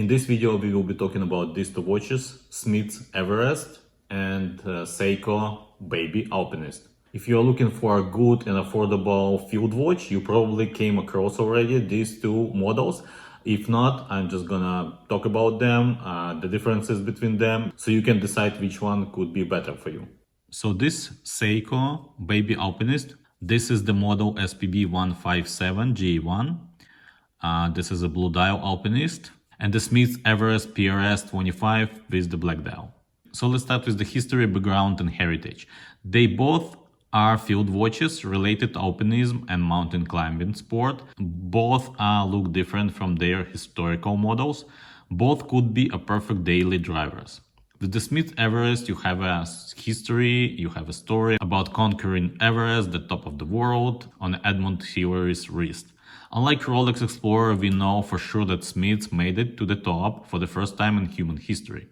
In this video, we will be talking about these two watches, Smiths Everest and Seiko Baby Alpinist. If you are looking for a good and affordable field watch, you probably came across already these two models. If not, I'm just gonna talk about them, the differences between them, so you can decide which one could be better for you. So this Seiko Baby Alpinist, this is the model SPB157J1. This is a blue dial Alpinist, and the Smiths Everest PRS-25 with the black dial. So let's start with the history, background, and heritage. They both are field watches related to alpinism and mountain climbing sport. Both look different from their historical models. Both could be a perfect daily drivers. With the Smiths Everest, you have a history, you have a story about conquering Everest, the top of the world, on Edmund Hillary's wrist. Unlike Rolex Explorer, we know for sure that Smiths made it to the top for the first time in human history.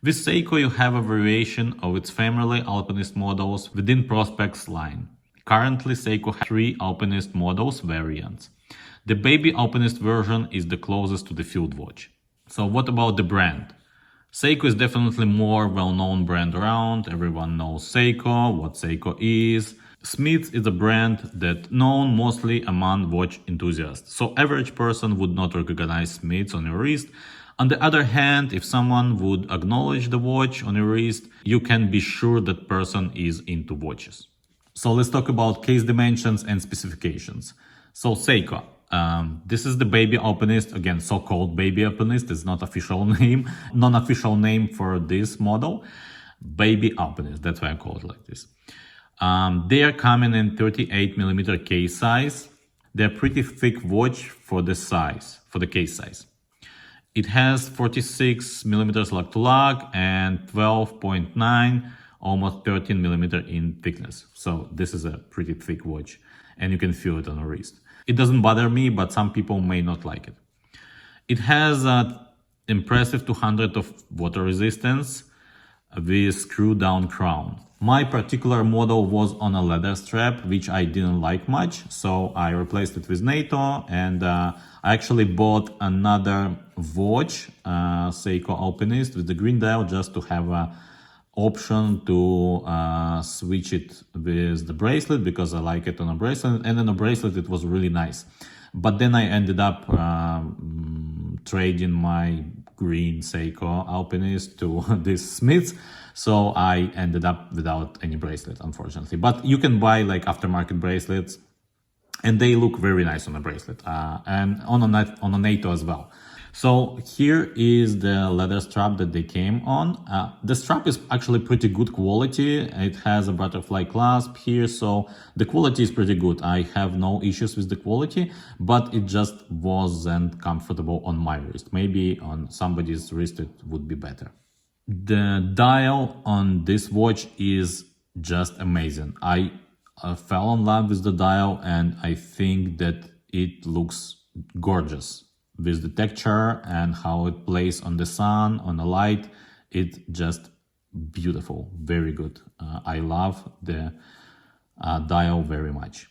With Seiko, you have a variation of its family Alpinist models within prospex line. Currently, Seiko has 3 Alpinist models variants. The Baby Alpinist version is the closest to the field watch. So what about the brand? Seiko is definitely more well-known brand around. Everyone knows Seiko, what Seiko is. Smiths is a brand that known mostly among watch enthusiasts, so average person would not recognize Smiths on your wrist. On the other hand, if someone would acknowledge the watch on your wrist, you can be sure that person is into watches. So let's talk about case dimensions and specifications. So Seiko, this is the Baby Alpinist, again so-called Baby Alpinist, it's not official name, non-official name for this model. Baby Alpinist, that's why I call it like this. They are coming in 38mm case size. They're pretty thick watch for the size, for the case size. It has 46mm lug to lug and 12.9, almost 13mm in thickness. So this is a pretty thick watch and you can feel it on the wrist. It doesn't bother me, but some people may not like it. It has an impressive 200 of water resistance with screw down crown. My particular model was on a leather strap, which I didn't like much, so I replaced it with NATO, and I actually bought another watch, Seiko Alpinist, with the green dial, just to have an option to switch it with the bracelet, because I like it on a bracelet, and on a bracelet it was really nice. But then I ended up trading my green Seiko Alpinist to this Smiths, so I ended up without any bracelet, unfortunately. But you can buy like aftermarket bracelets, and they look very nice on a bracelet, and on a NATO as well. So here is the leather strap that they came on. The strap is actually pretty good quality. It has a butterfly clasp here, so the quality is pretty good. I have no issues with the quality, but it just wasn't comfortable on my wrist. Maybe on somebody's wrist it would be better. The dial on this watch is just amazing. I fell in love with the dial, and I think that it looks gorgeous. With the texture and how it plays on the sun, on the light, it's just beautiful, very good. I love the dial very much.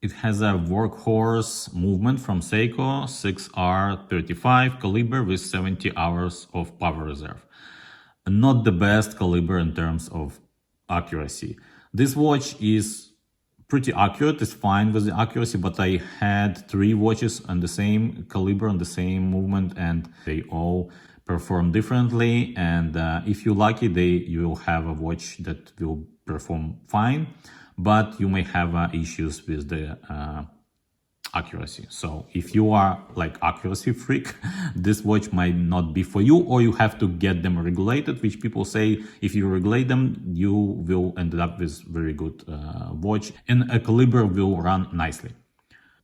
It has a workhorse movement from Seiko 6R35 caliber with 70 hours of power reserve. Not the best caliber in terms of accuracy. This watch is pretty accurate, it's fine with the accuracy, but I had 3 watches on the same caliber, on the same movement, and they all perform differently. And if you're lucky, you will have a watch that will perform fine, but you may have issues with the accuracy. So if you are like accuracy freak, this watch might not be for you, or you have to get them regulated, which people say if you regulate them, you will end up with very good watch, and a caliber will run nicely.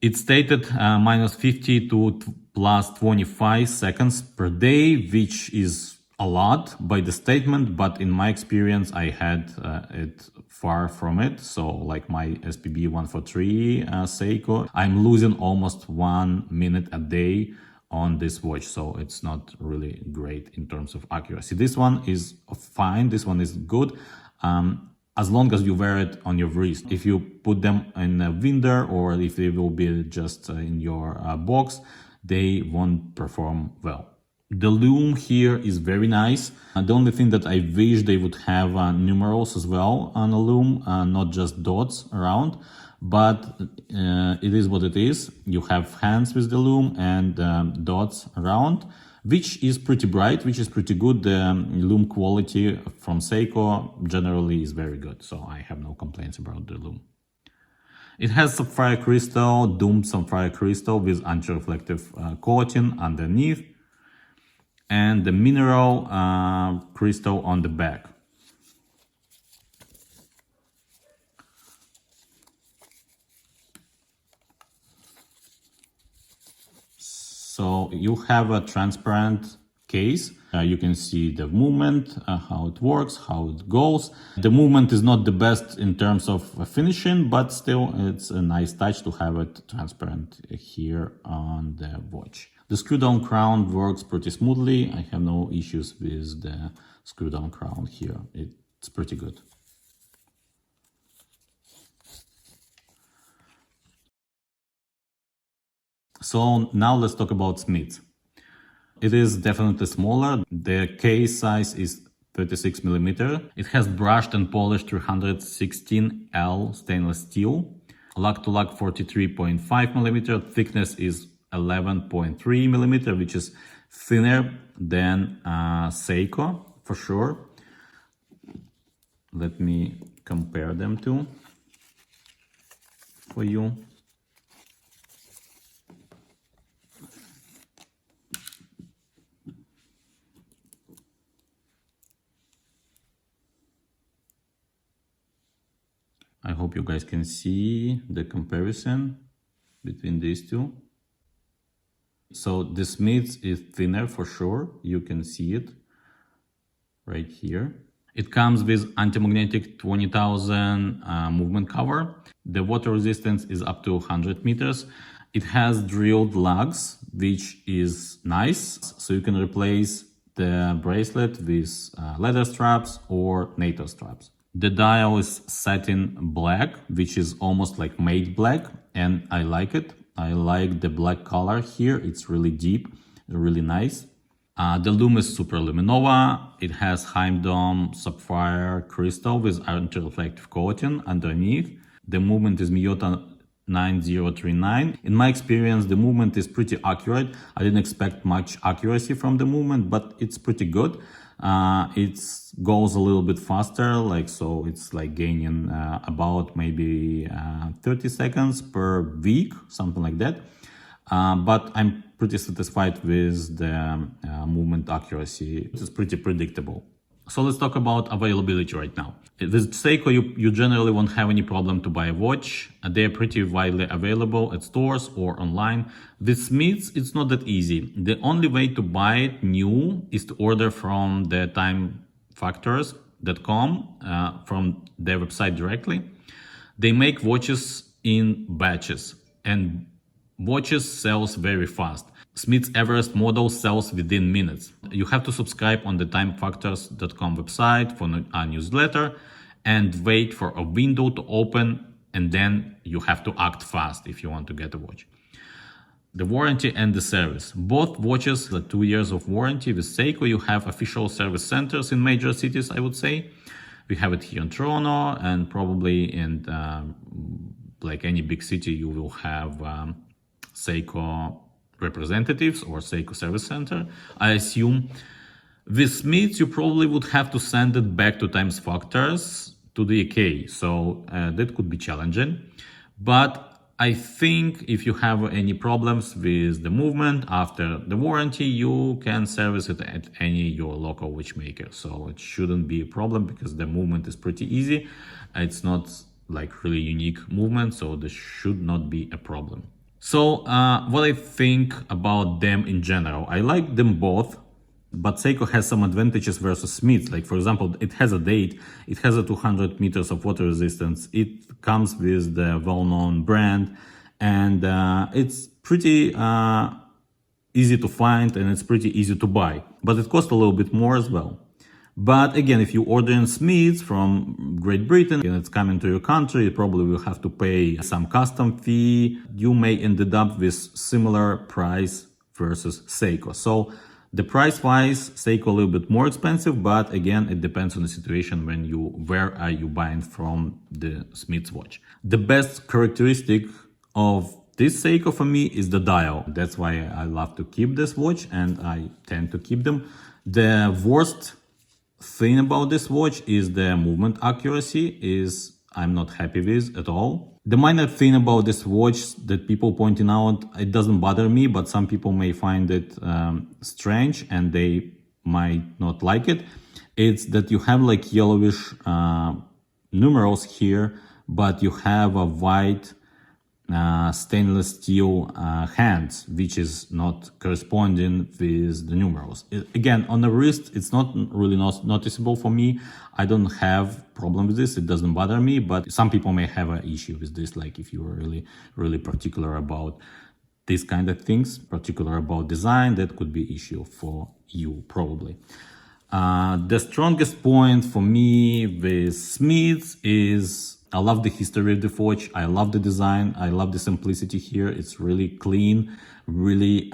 It's stated minus 50 to plus 25 seconds per day, which is a lot by the statement, but in my experience I had it far from it. So like my SPB143 Seiko, I'm losing almost 1 minute a day on this watch, so it's not really great in terms of accuracy. This one is fine, this one is good, as long as you wear it on your wrist. If you put them in a winder, or if they will be just in your box, they won't perform well. The loom here is very nice. The only thing that I wish they would have numerals as well on a loom, not just dots around. But it is what it is. You have hands with the loom and dots around, which is pretty bright, which is pretty good. The loom quality from Seiko generally is very good, so I have no complaints about the loom. It has sapphire crystal, domed sapphire crystal with anti-reflective coating underneath, and the mineral crystal on the back. So you have a transparent case. You can see the movement, how it works, how it goes. The movement is not the best in terms of finishing, but still it's a nice touch to have it transparent here on the watch. The screw down crown works pretty smoothly. I have no issues with the screw down crown here. It's pretty good. So now let's talk about Smiths. It is definitely smaller. The case size is 36 millimeter. It has brushed and polished 316L stainless steel. Lug to lug 43.5 millimeter. Thickness is 11.3 millimeter, which is thinner than Seiko for sure. Let me compare them two for you. I hope you guys can see the comparison between these two. So the Smiths is thinner for sure. You can see it right here. It comes with anti-magnetic 20,000 movement cover. The water resistance is up to 100 meters. It has drilled lugs, which is nice. So you can replace the bracelet with leather straps or NATO straps. The dial is satin black, which is almost like matte black, and I like it. I like the black color here. It's really deep, really nice. The loom is Super Luminova. It has Heimdom sapphire crystal with anti-reflective coating underneath. The movement is Miyota 9039. In my experience, the movement is pretty accurate. I didn't expect much accuracy from the movement, but it's pretty good. It goes a little bit faster, so it's gaining about maybe 30 seconds per week, something like that. But I'm pretty satisfied with the movement accuracy. It's pretty predictable. So let's talk about availability right now. With Seiko, you generally won't have any problem to buy a watch. They're pretty widely available at stores or online. With Smiths, it's not that easy. The only way to buy it new is to order from the timefactors.com, from their website directly. They make watches in batches, and watches sells very fast. Smiths Everest model sells within minutes. You have to subscribe on the timefactors.com website for a newsletter and wait for a window to open, and then you have to act fast if you want to get a watch. The warranty and the service. Both watches are 2 years of warranty. With Seiko, you have official service centers in major cities, I would say. We have it here in Toronto, and probably in any big city, you will have Seiko representatives or Seiko service center, I assume. With Smiths, you probably would have to send it back to Times Factors to the UK, so that could be challenging. But I think if you have any problems with the movement after the warranty, you can service it at any your local watchmaker. So it shouldn't be a problem because the movement is pretty easy. It's not really unique movement, so this should not be a problem. So what I think about them in general, I like them both, but Seiko has some advantages versus Smiths. For example, it has a date, it has a 200 meters of water resistance, it comes with the well-known brand, and it's pretty easy to find and it's pretty easy to buy, but it costs a little bit more as well. But again, if you order in Smiths from Great Britain and it's coming to your country, you probably will have to pay some custom fee. You may end up with similar price versus Seiko. So The price wise, Seiko a little bit more expensive, but again, it depends on the situation where are you buying from the Smiths watch. The best characteristic of this Seiko for me is the dial. That's why I love to keep this watch, and I tend to keep them. The worst thing about this watch is the movement accuracy is I'm not happy with at all. The minor thing about this watch that people pointing out, it doesn't bother me, but some people may find it strange and they might not like it. It's that you have like yellowish numerals here, but you have a white stainless steel hands, which is not corresponding with the numerals. Again, on the wrist, it's not really noticeable for me. I don't have problem with this. It doesn't bother me, but some people may have an issue with this. Like if you are really particular about these kind of things, particular about design, that could be issue for you probably. The strongest point for me with Smiths is I love the history of the watch. I love the design. I love the simplicity here. It's really clean, really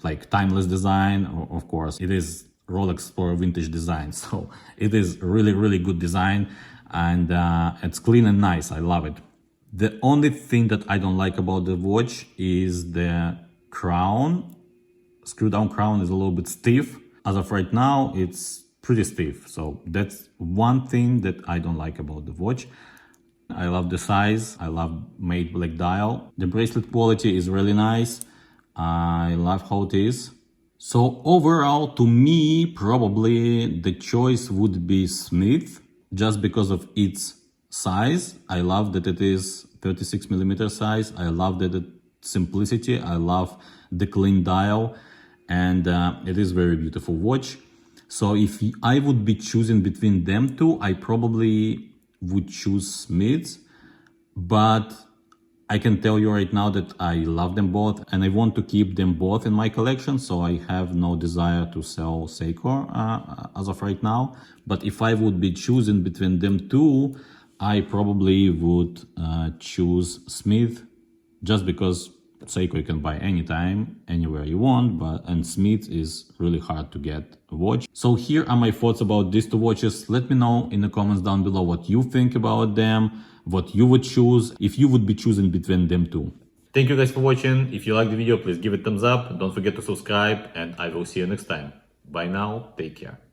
like timeless design. Of course, it is Rolex Explorer vintage design, so it is really good design, and it's clean and nice. I love it. The only thing that I don't like about the watch is the crown. Screw down crown is a little bit stiff. As of right now, it's pretty stiff. So that's one thing that I don't like about the watch. I love the size. I love matte black dial. The bracelet quality is really nice. I love how it is. So overall, to me, probably the choice would be Smith, just because of its size. I love that it is 36mm size. I love that it's simplicity. I love the clean dial, and it is very beautiful watch. So if I would be choosing between them two, I probably would choose Smiths, but I can tell you right now that I love them both and I want to keep them both in my collection, so I have no desire to sell Seiko as of right now. But if I would be choosing between them two, I probably would choose Smith, just because Seiko you can buy anytime, anywhere you want, and Smith is really hard to get a watch. So here are my thoughts about these two watches. Let me know in the comments down below what you think about them, what you would choose, if you would be choosing between them two. Thank you guys for watching. If you like the video, please give it a thumbs up. Don't forget to subscribe, and I will see you next time. Bye now, take care.